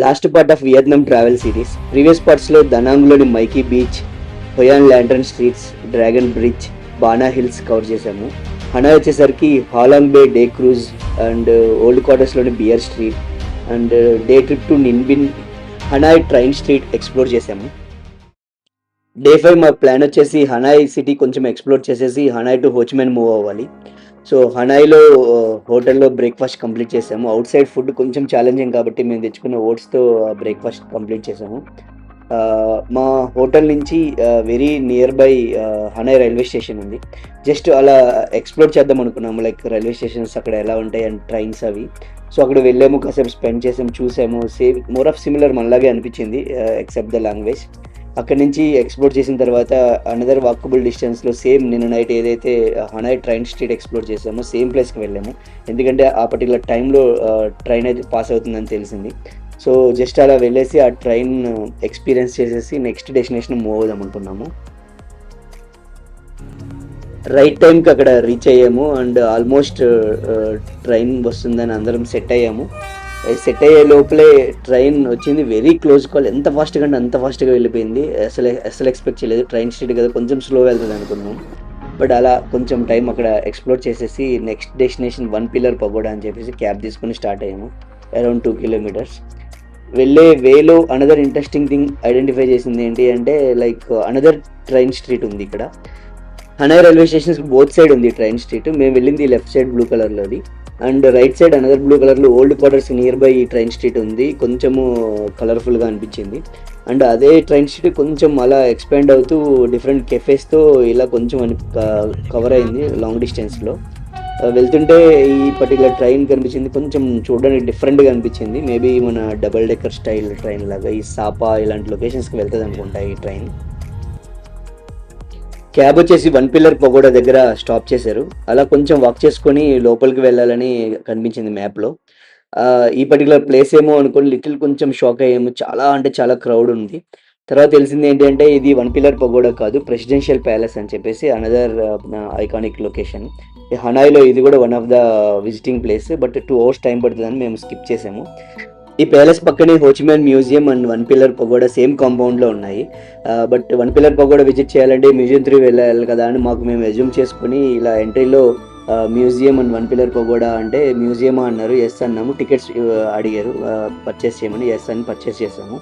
Last part of Vietnam travel series. Previous పార్ట్స్లో దనాంగ్లోని My Khe beach, Hoi An lantern streets, dragon bridge, Ba Na hills cover చేశాము. Hanoi వచ్చేసరికి Halong bay day cruise and old క్వార్టర్స్లోని beer street and day trip to Ninh Binh, Hanoi train street explore చేశాము. Day 5 మా plan వచ్చేసి Hanoi city కొంచెం explore చేసేసి Hanoi to Ho Chi Minh move అవ్వాలి. So హనాయ్లో హోటల్లో బ్రేక్ఫాస్ట్ కంప్లీట్ చేసాము. అవుట్ సైడ్ ఫుడ్ కొంచెం ఛాలెంజింగ్ కాబట్టి మేము తెచ్చుకున్న ఓట్స్తో బ్రేక్ఫాస్ట్ కంప్లీట్ చేసాము. మా హోటల్ నుంచి very near by Hanoi railway station ఉంది. జస్ట్ అలా ఎక్స్ప్లోర్ చేద్దాం అనుకున్నాము, లైక్ రైల్వే స్టేషన్స్ అక్కడ ఎలా ఉంటాయి అండ్ ట్రైన్స్ అవి. సో అక్కడ వెళ్ళాము, కాసేపు స్పెండ్ చేసాము, చూసాము. సేమ్ మోర్ ఆఫ్ సిమిలర్ మనలాగే అనిపించింది ఎక్సెప్ట్ ద లాంగ్వేజ్. అక్కడి నుంచి ఎక్స్ప్లోర్ చేసిన తర్వాత అనదర్ వాకబుల్ డిస్టెన్స్లో సేమ్ నిన్న నైట్ ఏదైతే హనాయ్ ట్రైన్ స్ట్రీట్ ఎక్స్ప్లోర్ చేసామో సేమ్ ప్లేస్కి వెళ్ళాము. ఎందుకంటే ఆ పర్టికులర్ టైంలో ట్రైన్ అయితే పాస్ అవుతుందని తెలిసింది. సో జస్ట్ అలా వెళ్ళేసి ఆ ట్రైన్ ఎక్స్పీరియన్స్ చేసేసి నెక్స్ట్ డెస్టినేషన్ మూవ్ అవుదాం అనుకున్నాము. రైట్ టైంకి అక్కడ రీచ్ అయ్యాము అండ్ ఆల్మోస్ట్ ట్రైన్ వస్తుందని అందరం సెట్ అయ్యాము. సెట్ అయ్యే లోపలే ట్రైన్ వచ్చింది. వెరీ క్లోజ్ కాల్, ఎంత ఫాస్ట్గా అంటే అంత ఫాస్ట్గా వెళ్ళిపోయింది. అసలు ఎక్స్పెక్ట్ చేయలేదు. ట్రైన్ స్ట్రీట్ కదా కొంచెం స్లో వెళ్తుంది అనుకున్నాం. బట్ అలా కొంచెం టైం అక్కడ ఎక్స్ప్లోర్ చేసేసి next destination one pillar pagoda అని చెప్పేసి క్యాబ్ తీసుకుని స్టార్ట్ అయ్యాము. అరౌండ్ 2 కిలోమీటర్స్ వెళ్ళే వేలో అనదర్ ఇంట్రెస్టింగ్ థింగ్ ఐడెంటిఫై చేసింది ఏంటి అంటే, లైక్ అనదర్ ట్రైన్ స్ట్రీట్ ఉంది ఇక్కడ. Hanoi railway stations both side ఉంది ట్రైన్ స్ట్రీట్. మేము వెళ్ళింది లెఫ్ట్ సైడ్ బ్లూ కలర్లోది and right side another blue కలర్లో old quarters near by train street ఉంది. కొంచెము కలర్ఫుల్గా అనిపించింది. అండ్ అదే ట్రైన్ స్ట్రీట్ కొంచెం అలా ఎక్స్పాండ్ అవుతూ డిఫరెంట్ కెఫేస్తో ఇలా కొంచెం కవర్ అయింది లాంగ్ డిస్టెన్స్లో. వెళ్తుంటే ఈ పర్టికులర్ ట్రైన్ కనిపించింది, కొంచెం చూడడానికి డిఫరెంట్గా అనిపించింది. మేబీ మన డబల్ డెక్కర్ స్టైల్ ట్రైన్ లాగా ఈ సాపా ఇలాంటి లొకేషన్స్కి వెళ్తుంది అనుకుంటా ఈ ట్రైన్. క్యాబ్ వచ్చేసి వన్ పిల్లర్ పగోడా దగ్గర స్టాప్ చేశారు. అలా కొంచెం వాక్ చేసుకొని లోపలికి వెళ్ళాలని కనిపించింది మ్యాప్లో. ఈ పర్టికులర్ ప్లేస్ ఏమో అనుకోని లిటిల్ కొంచెం షాక్ అయ్యాము. చాలా అంటే చాలా క్రౌడ్ ఉంది. తర్వాత తెలిసింది ఏంటంటే ఇది వన్ పిల్లర్ పగోడా కాదు, ప్రెసిడెన్షియల్ ప్యాలెస్ అని చెప్పేసి అనదర్ ఐకానిక్ లొకేషన్. హనాయ్లో ఇది కూడా one of the visiting place. But 2 hours time పడుతుందని మేము స్కిప్ చేసాము. ఈ ప్యాలెస్ పక్కనే Ho Chi Minh museum and one pillar pagoda same కాంపౌండ్లో ఉన్నాయి. But one pillar pagoda visit చేయాలంటే మ్యూజియం 3 వెళ్ళాలి కదా అని మేము ఎజ్యూమ్ చేసుకుని ఇలా ఎంట్రీలో museum and one pillar pagoda అంటే మ్యూజియమా అన్నారు. ఎస్ అన్నాము. టికెట్స్ అడిగారు పర్చేస్ చేయమని. ఎస్ అని పర్చేస్ చేసాము.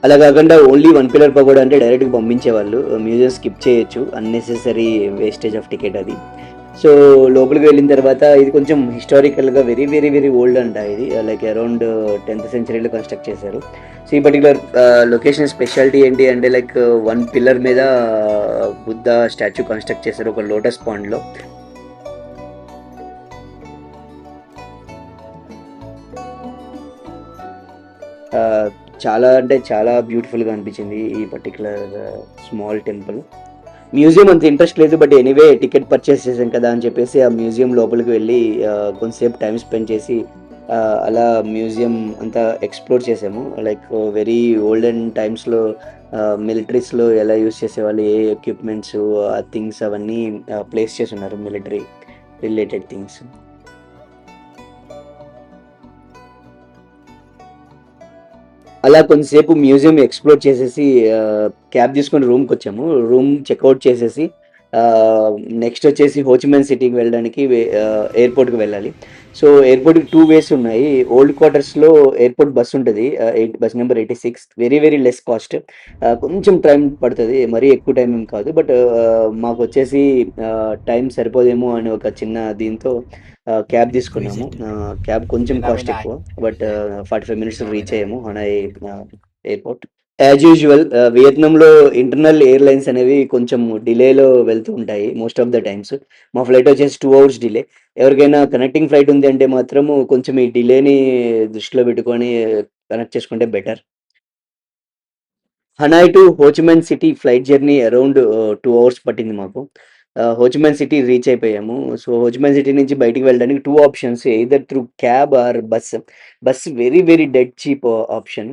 అలా కాకుండా ఓన్లీ వన్ పిల్లర్ పగోడా అంటే డైరెక్ట్గా పంపించేవాళ్ళు. మ్యూజియం స్కిప్ చేయొచ్చు, అన్నెసెసరీ వేస్టేజ్ ఆఫ్ టికెట్ అది. సో లోపలికి వెళ్ళిన తర్వాత ఇది కొంచెం హిస్టారికల్గా వెరీ వెరీ వెరీ ఓల్డ్ అంట. ఇది లైక్ అరౌండ్ 10th centuryలో కన్స్ట్రక్ట్ చేశారు. సో ఈ పర్టికులర్ లొకేషన్ స్పెషాలిటీ ఏంటి అంటే, లైక్ వన్ పిల్లర్ మీద బుద్ధ స్టాచ్యూ కన్స్ట్రక్ట్ చేశారు ఒక లోటస్ పాండ్లో. చాలా అంటే చాలా బ్యూటిఫుల్గా అనిపించింది ఈ పర్టికులర్ స్మాల్ టెంపుల్. మ్యూజియం అంత ఇంట్రెస్ట్ లేదు, బట్ ఎనీవే టికెట్ పర్చేస్ చేసాం కదా అని చెప్పేసి ఆ మ్యూజియం లోపలికి వెళ్ళి కొంతసేపు టైం స్పెండ్ చేసి అలా మ్యూజియం అంతా ఎక్స్ప్లోర్ చేసాము. లైక్ వెరీ ఓల్డెన్ టైమ్స్లో మిలిటరీస్లో ఎలా యూస్ చేసేవాళ్ళు, ఏ ఎక్విప్మెంట్స్, ఆ థింగ్స్ అవన్నీ ప్లేస్ చేసి ఉన్నారు, మిలిటరీ రిలేటెడ్ థింగ్స్. అలా కొంతసేపు మ్యూజియం ఎక్స్ప్లోర్ చేసేసి క్యాబ్ తీసుకొని రూమ్కి వచ్చాము. రూమ్ చెక్అవుట్ చేసేసి నెక్స్ట్ వచ్చేసి హోచిమెన్ సిటీకి వెళ్ళడానికి ఎయిర్పోర్ట్కి వెళ్ళాలి. సో ఎయిర్పోర్ట్కి 2 ways ఉన్నాయి. ఓల్డ్ క్వార్టర్స్లో ఎయిర్పోర్ట్ బస్ ఉంటుంది, bus number 86. Very very less cost. కొంచెం టైం పడుతుంది, మరీ ఎక్కువ టైం ఏం కాదు. బట్ మాకు వచ్చేసి టైం సరిపోదేమో అని ఒక చిన్న దీంతో క్యాబ్ తీసుకున్నాము. క్యాబ్ కొంచెం కాస్ట్ ఎక్కువ, బట్ 45 minutes రీచ్ అయ్యాము హనాయ్ ఎయిర్పోర్ట్. యాజ్ యూజువల్ వియత్నాంలో ఇంటర్నల్ ఎయిర్లైన్స్ అనేవి కొంచెం డిలేలో వెళ్తూ ఉంటాయి మోస్ట్ ఆఫ్ ద టైమ్స్. మా ఫ్లైట్ వచ్చేసి 2 hours డిలే. ఎవరికైనా కనెక్టింగ్ ఫ్లైట్ ఉంది అంటే మాత్రము కొంచెం ఈ డిలేని దృష్టిలో పెట్టుకొని కనెక్ట్ చేసుకుంటే better. Hanoi to Ho Chi Minh city flight journey around 2 hours పట్టింది మాకు. హోచిమన్ సిటీ రీచ్ అయిపోయాము. సో, హోచిమన్ సిటీ నుంచి బయటికి వెళ్ళడానికి 2 options either through cab or bus. Bus very, very dead cheap option.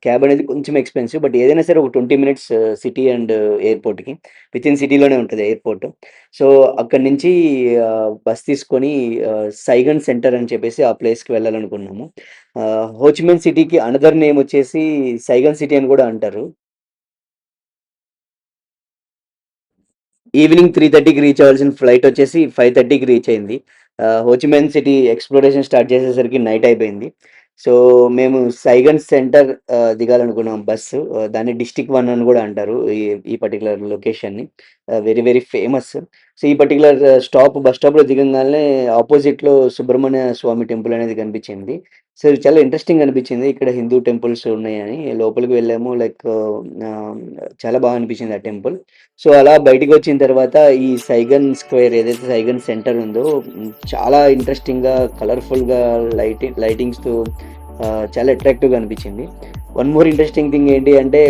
Cab అనేది కొంచెం ఎక్స్‌పెన్సివ్. బట్ ఏదైనా సరే ఒక 20 మినిట్స్ సిటీ అండ్ ఎయిర్‌పోర్ట్‌కి. వితిన్ సిటీలోనే ఉంటది ఎయిర్‌పోర్ట్. సో, అక్కడి నుంచి బస్ తీసుకొని సైగన్ సెంటర్ అని చెప్పేసి ఆ ప్లేస్‌కి వెళ్ళాలనుకున్నాము. హోచిమిన్ సిటీకి అనదర్ నేమ్ వచ్చేసి సైగన్ సిటీ అని గూడా అంటారు. ఈవినింగ్ 3:30కి రీచ్ అవ్వాల్సిన ఫ్లైట్ వచ్చేసి 5:30కి రీచ్ అయింది. హోచిమిన్ సిటీ ఎక్స్‌ప్లోరేషన్ స్టార్ట్ చేసేసరికి నైట్ అయిపోయింది. సో, మేము సైగన్ సెంటర్ దిగాలనుకున్నాం బస్సు. దాన్ని డిస్ట్రిక్ట్ 1 అని గూడా అంటారు. ఈ ఈ పర్టిక్యులర్ లొకేషన్‌ని. Very, very famous. సో, ఈ పర్టిక్యులర్ బస్ స్టాప్‌లో దిగంగాల్నే అపోజిట్‌లో సుబ్రహ్మణ్య స్వామి టెంపుల్ అనేది కనిపించింది. సో, ఇది చాలా ఇంట్రెస్టింగ్ అనిపించింది. ఇక్కడ హిందూ టెంపుల్స్ ఉన్నాయని. లోపలికి వెళ్ళాము. ఆహ్, చాలా బాగా అనిపించింది ఆ టెంపుల్. సో, అలా బయటికొచ్చిన తర్వాత ఈ సైగన్ స్క్వేర్ ఏదైతే సైగన్ సెంటర్ ఉందో చాలా ఇంట్రెస్టింగ్‌గా, కలర్‌ఫుల్‌గా లైటింగ్స్‌తో చాలా అట్రాక్టివ్‌గా అనిపించింది. వన్ మోర్ ఇంట్రెస్టింగ్ థింగ్ ఏంటి అంటే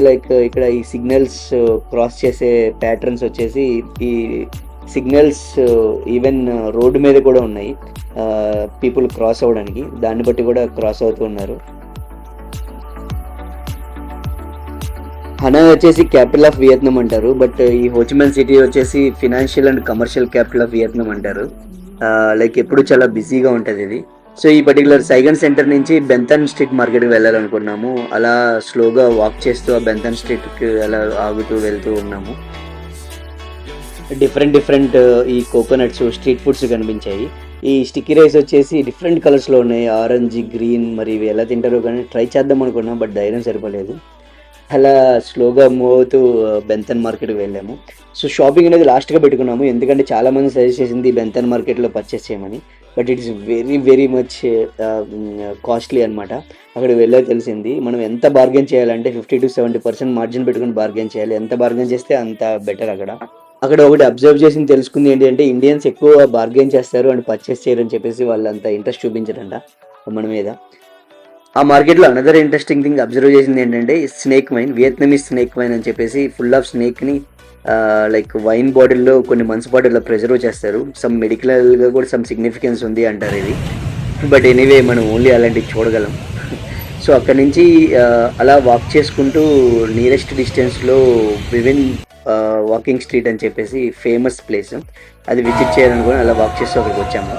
ఇక్కడ ఈ సిగ్నల్స్ క్రాస్ చేసే ప్యాటర్న్స్ వచ్చేసి ఈ సిగ్నల్స్ ఈవెన్ రోడ్డు మీద కూడా ఉన్నాయి. పీపుల్ క్రాస్ అవ్వడానికి. దాన్ని బట్టి కూడా క్రాస్ అవుతూ ఉన్నారు. హనాయ్ వచ్చేసి క్యాపిటల్ ఆఫ్ వియత్నాం అంటారు. బట్ ఈ హోచిమిన్ సిటీ వచ్చేసి financial and commercial capital of Vietnam అంటారు. ఎప్పుడు చాలా బిజీగా ఉంటది ఇది. సో, ఈ పర్టిక్యులర్ సైగన్ సెంటర్ నుంచి బెంతన్ స్ట్రీట్ మార్కెట్‌కి వెళ్ళాలనుకున్నాము. అలా స్లోగా వాక్ చేస్తూ ఆ బెంతన్ స్ట్రీట్‌కి అలా ఆగుతూ వెళ్తూ ఉన్నాము. డిఫరెంట్ డిఫరెంట్ ఈ కోకోనట్స్, స్ట్రీట్ ఫుడ్స్ కనిపించాయి. ఈ స్టిక్కీ రైస్ వచ్చేసి డిఫరెంట్ కలర్స్‌లో ఉన్నాయి. ఆరెంజ్, గ్రీన్ మరి ఇవి ఎలా తింటారో కానీ ట్రై చేద్దాం అనుకున్నాం. బట్ ధైర్యం సరిపోలేదు. అలా స్లోగా మూవ్ అవుతూ బెంతన్ మార్కెట్‌కి వెళ్ళాము. సో, షాపింగ్ అనేది లాస్ట్‌గా పెట్టుకున్నాము. ఎందుకంటే చాలామంది సజెస్ట్ చేసింది బెంతన్ మార్కెట్‌లో పర్చేస్ చేయమని. But it is very, very much costly అనమాట. అక్కడికి వెళ్ళాక తెలిసింది. మనం ఎంత బార్గెయిన్ చేయాలంటే 50-70% మార్జిన్ పెట్టుకొని బార్గెయిన్ చేయాలి. ఎంత బార్గెయిన్ చేస్తే అంత బెటర్ అక్కడ. అక్కడ ఒకటి అబ్జర్వ్ చేసింది తెలుసుకుంది ఏంటి అంటే ఇండియన్స్ ఎక్కువ బార్గెయిన్ చేస్తారు అండ్ పర్చేస్ చేయరని చెప్పేసి వాళ్ళంత ఇంట్రెస్ట్ చూపించరంట మన మీద. ఆ మార్కెట్‌లో అనదర్ ఇంట్రెస్టింగ్ థింగ్ అబ్జర్వ్ చేసింది ఏంటంటే snake wine, Vietnamese snake wine అని చెప్పేసి ఫుల్ ఆఫ్ స్నేక్‌ని వైన్ బాటిల్‌లో కొన్ని మంత్స్ పాటు ఇలా ప్రిజర్వ్ చేస్తారు. సమ్ మెడికల్‌గా కూడా సమ్ సిగ్నిఫికెన్స్ ఉంది అంటారు ఇది. బట్ ఎనీవే మనం ఓన్లీ అలాంటివి చూడగలం. సో, అక్కడి నుంచి అలా వాక్ చేసుకుంటూ నియరెస్ట్ డిస్టెన్స్‌లో వివిన్ వాకింగ్ స్ట్రీట్ అని చెప్పేసి ఫేమస్ ప్లేస్. అది విజిట్ చేయాలనుకుని అలా వాక్ చేస్తూ అక్కడికొచ్చాము.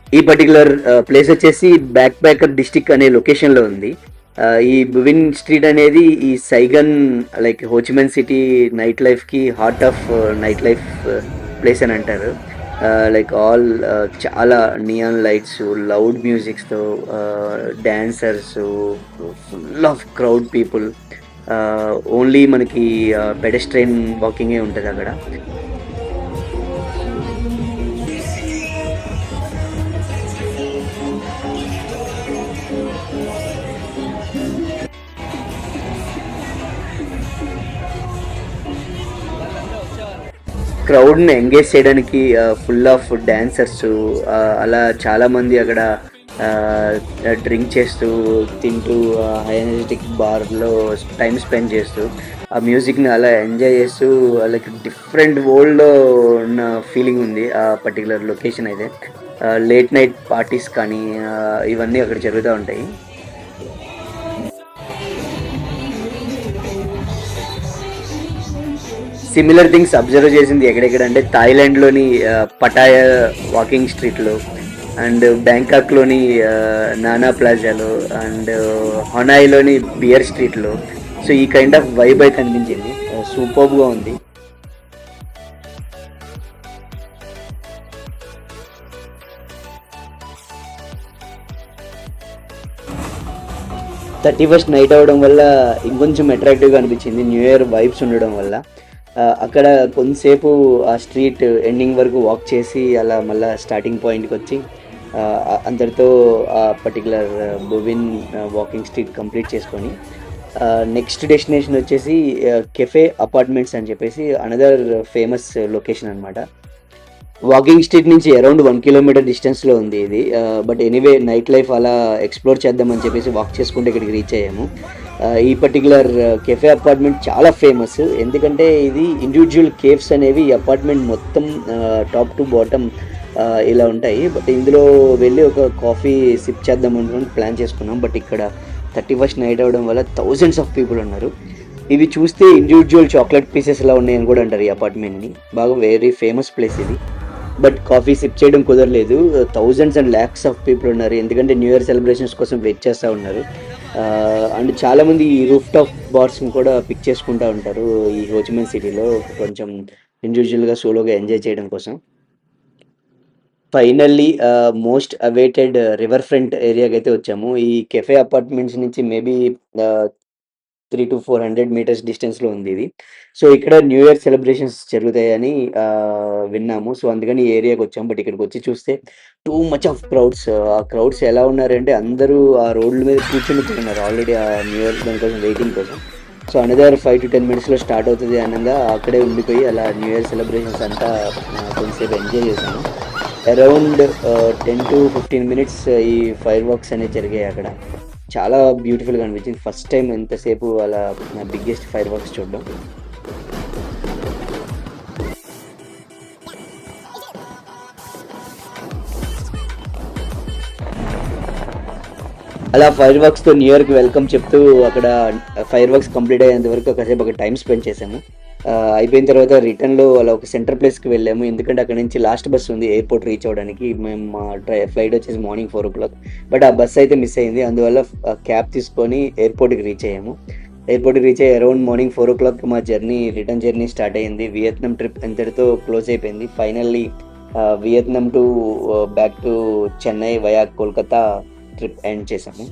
ఈ పర్టిక్యులర్ ప్లేస్ వచ్చేసి బ్యాక్ ప్యాకర్ డిస్ట్రిక్ట్ అనే లొకేషన్‌లో ఉంది. ఈ బువిన్ స్ట్రీట్ అనేది ఈ సైగన్ హోచిమిన్ సిటీ నైట్ లైఫ్‌కి heart of night life place అని అంటారు. చాలా నియాన్ లైట్స్, లౌడ్ మ్యూజిక్స్‌తో dancers, full of crowd people. Only మనకి పెడెస్ట్రియన్ వాకింగే ఉంటదక్కడ. క్రౌడ్‌ని ఎంగేజ్ చేయడానికి ఫుల్ ఆఫ్ డాన్సర్సు, అలా చాలామంది అక్కడ డ్రింక్ చేస్తూ, తింటూ హై ఎనర్జిటిక్ బార్‌లో టైమ్ స్పెండ్ చేస్తూ, ఆ మ్యూజిక్‌ని అలా ఎంజాయ్ చేస్తూ డిఫరెంట్ వరల్డ్‌లో ఉన్న ఫీలింగ్ ఉంది ఆ పర్టిక్యులర్ లొకేషన్ అయితే. లేట్ నైట్ పార్టీస్ కానీ ఇవన్నీ అక్కడ జరుగుతూ ఉంటాయి. సిమిలర్ థింగ్స్ అబ్జర్వ్ చేసింది ఎక్కడెక్కడంటే థాయిలాండ్‌లోని పటాయా వాకింగ్ స్ట్రీట్‌లో అండ్ బ్యాంకాక్‌లోని నానా ప్లాజాలో అండ్ హనాయ్‌లోని బియర్ స్ట్రీట్‌లో. సో, ఈ కైండ్ ఆఫ్ వైబ్ అయితే అనిపించింది. సూపర్బ్‌గా ఉంది. 31st నైట్ అవ్వడం వల్ల ఇంకొంచెం అట్రాక్టివ్‌గా అనిపించింది. న్యూ ఇయర్ వైబ్స్ ఉండడం వల్ల. అక్కడ కొంతసేపు ఆ స్ట్రీట్ ఎండింగ్ వరకు వాక్ చేసి అలా మళ్ళా స్టార్టింగ్ పాయింట్‌కొచ్చి అంతటితో ఆ పర్టిక్యులర్ బొవిన్ వాకింగ్ స్ట్రీట్ కంప్లీట్ చేసుకొని నెక్స్ట్ డెస్టినేషన్ వచ్చేసి కెఫే అపార్ట్మెంట్స్ అని చెప్పేసి అనదర్ ఫేమస్ లొకేషన్ అనమాట. వాకింగ్ స్ట్రీట్ నుంచి అరౌండ్ 1 కిలోమీటర్ డిస్టెన్స్లో ఉంది ఇది. బట్ ఎనీవే నైట్ లైఫ్ అలా ఎక్స్ప్లోర్ చేద్దామని చెప్పేసి వాక్ చేసుకుంటే ఇక్కడికి రీచ్ అయ్యాము. ఈ పర్టికులర్ కెఫే అపార్ట్మెంట్ చాలా ఫేమస్, ఎందుకంటే ఇది ఇండివిజువల్ కేవ్స్ అనేవి ఈ అపార్ట్మెంట్ మొత్తం టాప్ టు బాటమ్ ఇలా ఉంటాయి. బట్ ఇందులో వెళ్ళి ఒక కాఫీ సిప్ చేద్దాం అనుకుని ప్లాన్ చేసుకున్నాం. బట్ ఇక్కడ 31st నైట్ అవ్వడం వల్ల థౌజండ్స్ ఆఫ్ పీపుల్ ఉన్నారు. ఇవి చూస్తే ఇండివిజువల్ చాక్లెట్ పీసెస్ ఎలా ఉన్నాయని కూడా అంటారు ఈ అపార్ట్మెంట్ని. బాగా వెరీ ఫేమస్ ప్లేస్ ఇది. బట్ కాఫీ సిప్ చేయడం కుదరలేదు. Thousands and lakhs of people ఉన్నారు, ఎందుకంటే న్యూ ఇయర్ సెలబ్రేషన్స్ కోసం వెయిట్ చేస్తూ ఉన్నారు. అండ్ చాలామంది ఈ రూఫ్ టాప్ బార్స్ని కూడా పిక్ చేసుకుంటూ ఉంటారు ఈ హోచిమిన్ సిటీలో, కొంచెం ఇండివిజువల్గా సోలోగా ఎంజాయ్ చేయడం కోసం. Finally most awaited river front ఏరియాకి అయితే వచ్చాము. ఈ కెఫే అపార్ట్మెంట్స్ నుంచి మేబీ 300 to 400 మీటర్స్ డిస్టెన్స్లో ఉంది ఇది. సో ఇక్కడ న్యూ ఇయర్ సెలబ్రేషన్స్ జరుగుతాయని విన్నాము. సో అందుకని ఈ ఏరియాకి వచ్చాము. బట్ ఇక్కడికి వచ్చి చూస్తే టూ మచ్ ఆఫ్ క్రౌడ్స్. ఆ క్రౌడ్స్ ఎలా ఉన్నారంటే అందరూ ఆ రోడ్ల మీద కూర్చున్నారు ఆల్రెడీ ఆ న్యూ ఇయర్ దానికోసం వెయిటింగ్ కోసం. సో అనదర్ 5 to 10 మినిట్స్లో స్టార్ట్ అవుతుంది అనగా అక్కడే ఉండిపోయి అలా న్యూ ఇయర్ సెలబ్రేషన్స్ అంతా కొంచెంసేపు ఎంజాయ్ చేశాను. అరౌండ్ 10 to 15 మినిట్స్ ఈ ఫైర్ వర్క్స్ అనేవి జరిగాయి అక్కడ. చాలా బ్యూటిఫుల్గా అనిపించింది. ఫస్ట్ టైం ఎంతసేపు అలా నా బిగ్గెస్ట్ ఫైర్ వర్క్స్ చూడడం. అలా ఫైర్ వర్క్స్తో న్యూ ఇయర్కి వెల్కమ్ చెప్తూ అక్కడ ఫైర్ వర్క్స్ కంప్లీట్ అయ్యేంత వరకు ఒకసేపు ఒక టైం స్పెండ్ చేసాము. అయిపోయిన తర్వాత రిటర్న్లో అలా ఒక సెంటర్ ప్లేస్కి వెళ్ళాము, ఎందుకంటే అక్కడ నుంచి లాస్ట్ బస్ ఉంది ఎయిర్పోర్ట్ రీచ్ అవ్వడానికి. మేము మా ఫ్లైట్ వచ్చేసి మార్నింగ్ 4 o'clock, బట్ ఆ బస్ అయితే మిస్ అయింది. అందువల్ల క్యాబ్ తీసుకొని ఎయిర్పోర్ట్కి రీచ్ అయ్యాము. ఎయిర్పోర్ట్కి రీచ్ అయ్యి అరౌండ్ మార్నింగ్ 4 o'clock మా రిటర్న్ జర్నీ స్టార్ట్ అయ్యింది. వియత్నాం ట్రిప్ ఎంతటితో క్లోజ్ అయిపోయింది. Finally Vietnam to back to Chennai via Kolkata trip end చేసాము.